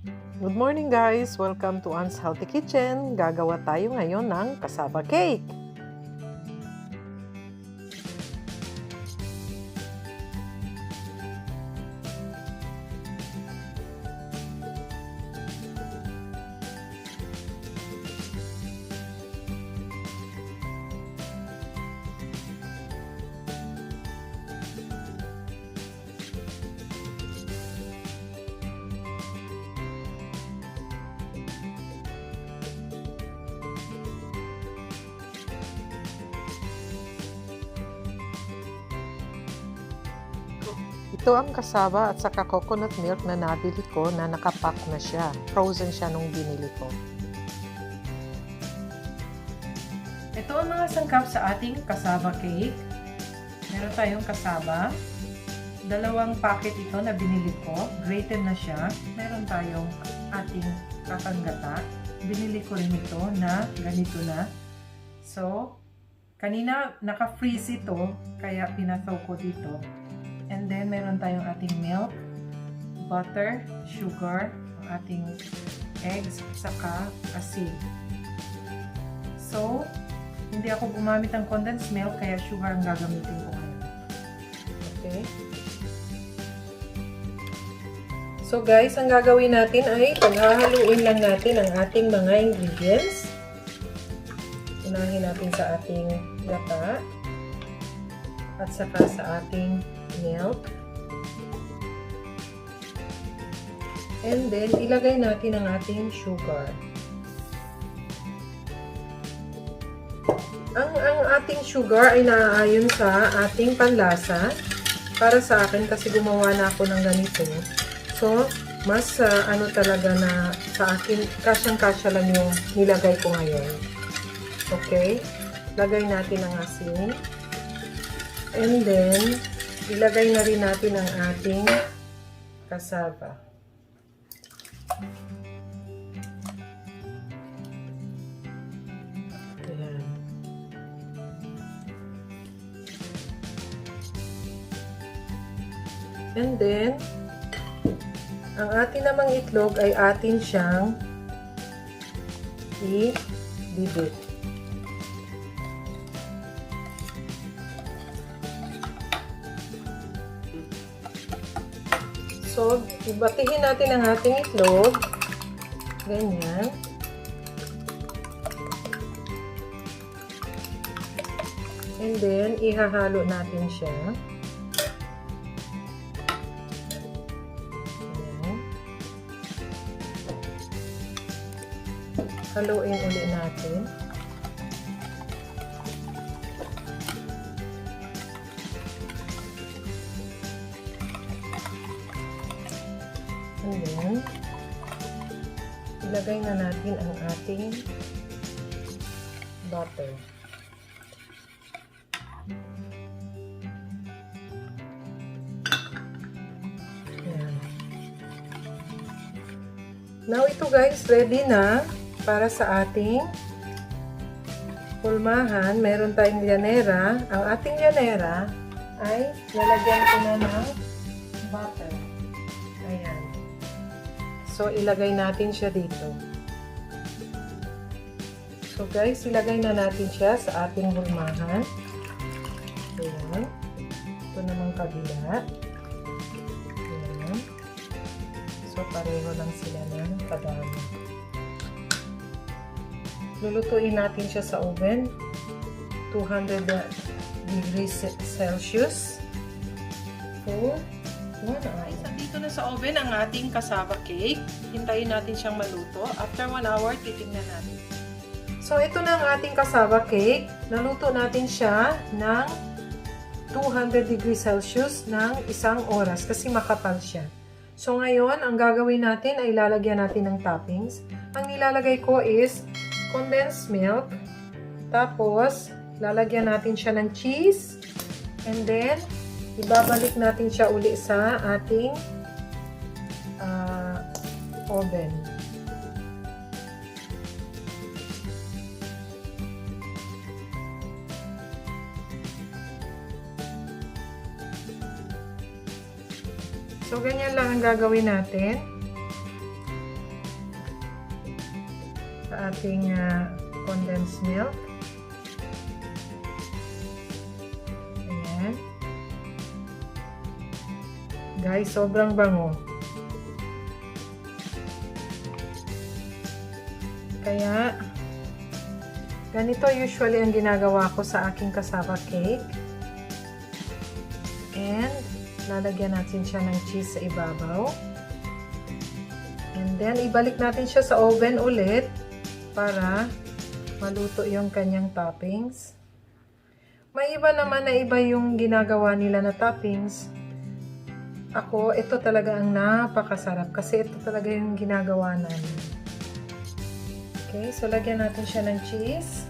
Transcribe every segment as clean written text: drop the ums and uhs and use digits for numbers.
Good morning guys! Welcome to Anne's Healthy Kitchen. Gagawa tayo ngayon ng cassava cake. Ito ang cassava at saka coconut milk na nabili ko na nakapack na siya. Frozen siya nung binili ko. Ito ang mga sangkap sa ating cassava cake. Meron tayong cassava. 2 packet ito na binili ko. Grated na siya. Meron tayong ating kakanggata. Binili ko rin ito na ganito na. So, kanina naka-freeze ito kaya pinathaw ko dito. And then, meron tayong ating milk, butter, sugar, ating eggs, saka asin. So, hindi ako gumamit ng condensed milk, kaya sugar ang gagamitin ko ngayon. Okay? So guys, ang gagawin natin ay paghahaluin lang natin ang ating mga ingredients. Unahin natin sa ating gata at saka sa ating milk. And then, ilagay natin ang ating sugar. Ang ating sugar ay naaayon sa ating panlasa. Para sa akin, kasi gumawa na ako ng ganito. So, mas ano talaga na sa akin, kasyang-kasya lang yung nilagay ko ngayon. Okay? Lagay natin ang asin. And then, ilagay na rin natin ang ating cassava. Ayan. And then, ang ating namang itlog ay atin siyang i-bibit. So, ibatihin natin ang ating itlog. Ganyan. And then, ihahalo natin siya. Ayan. Haluin ulit natin. And then, ilagay na natin ang ating butter. Ayan. Now, ito guys, ready na para sa ating pulmahan. Meron tayong llanera. Ang ating llanera ay lalagyan ko na ng butter. Ayan. So, ilagay natin siya dito. So, guys, ilagay na natin siya sa ating hulmahan. Ayan. Ito namang kabila. Ayan. So, pareho lang sila ng kadami. Lulutuin natin siya sa oven. 200 degrees Celsius for 1 hour. Dito na sa oven ang ating cassava cake. Hintayin natin siyang maluto. After 1 hour, titingnan natin. So, ito na ang ating cassava cake. Naluto natin siya ng 200 degrees Celsius ng 1 oras kasi makapal siya. So, ngayon, ang gagawin natin ay lalagyan natin ng toppings. Ang nilalagay ko is condensed milk. Tapos, lalagyan natin siya ng cheese. And then, ibabalik natin siya uli sa ating oven. So, ganyan lang ang gagawin natin. sa ating condensed milk. Ayan. Guys, sobrang bango. Kaya, ganito usually ang ginagawa ko sa aking cassava cake. And, lalagyan natin siya ng cheese sa ibabaw. And then, ibalik natin siya sa oven ulit para maluto yung kanyang toppings. May iba naman na iba yung ginagawa nila na toppings. Ako, ito talaga ang napakasarap kasi ito talaga yung ginagawa namin. Okay, so lagyan natin siya ng cheese.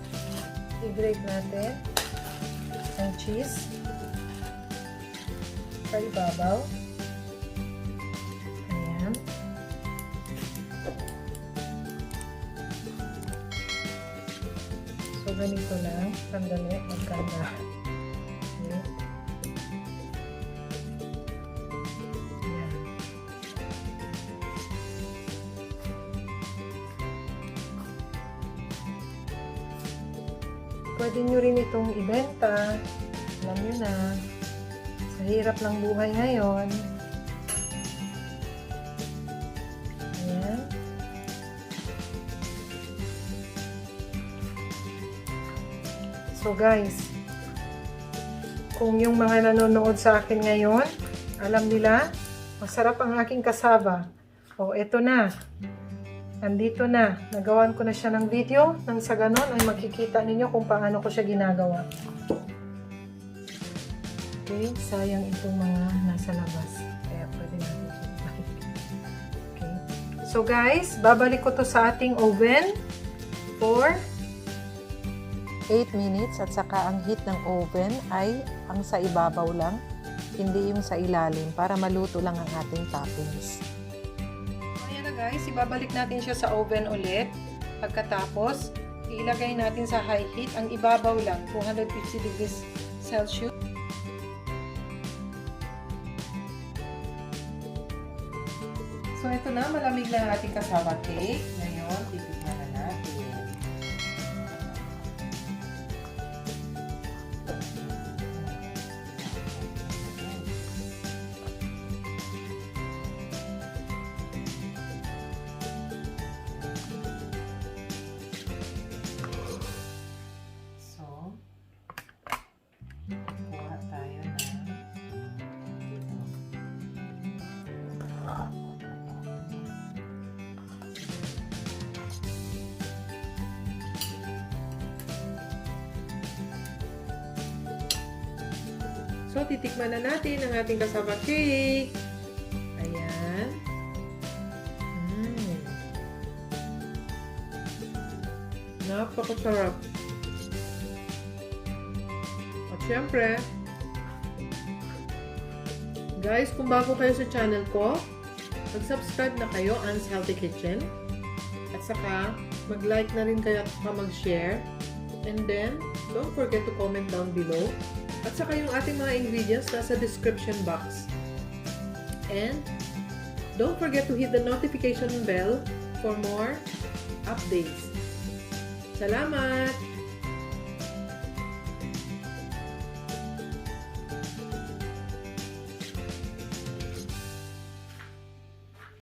I-grate natin ang cheese sa ibabaw. Ayan. So, ganito lang. Sandali, magkanda. Okay. Ayan. Pwede nyo rin itong ibenta. Alam nyo na. Sa hirap ng buhay ngayon. Ayan. So guys, kung yung mga nanonood sa akin ngayon, alam nila, masarap ang aking cassava. O, eto na. Andito na. Nagawan ko na siya ng video. Nang sa ganon ay makikita ninyo kung paano ko siya ginagawa. Okay, sayang itong mga nasa labas. Kaya pwede natin siya ibalik. Okay. So guys, babalik ko to sa ating oven for 8 minutes at saka ang heat ng oven ay ang sa ibabaw lang, hindi yung sa ilalim para maluto lang ang ating toppings. Ayan na guys, ibabalik natin siya sa oven ulit. Pagkatapos, ilagay natin sa high heat ang ibabaw lang, 250 degrees Celsius. So ito na, malamig na ang ating cassava cake. Ngayon, titikman na natin. Kuha tayo na so, titikman na natin ang ating cassava cake. Ayan. Napakasarap. At syempre, guys, kung bago kayo sa channel ko, mag-subscribe na kayo, Anne's Healthy Kitchen. At saka, mag-like na rin kayo at mag-share. And then, don't forget to comment down below. At saka yung ating mga ingredients nasa description box. And don't forget to hit the notification bell for more updates. Salamat!